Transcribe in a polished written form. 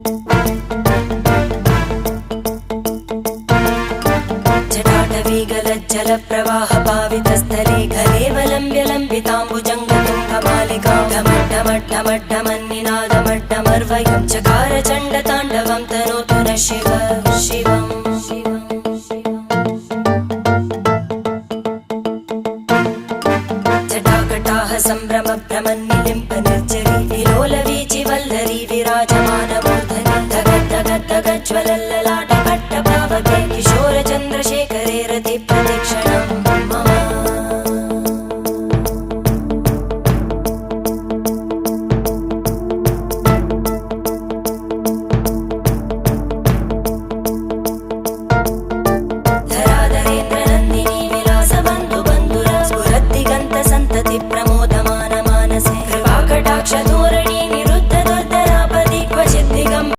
जटाटवीगलज्जलप्रवाहपावितस्थले घलेवलम्ब्य लम्बिताम्बुजङ्गतुङ्गमालिकां ढमड्ढमड्ढमड्ढमन्निनादमड्ढमर्वयं चकार चण्डताण्डवं तनोतु नः शिव शिवम् जटाकटाः सम्भ्रमभ्रमन्नि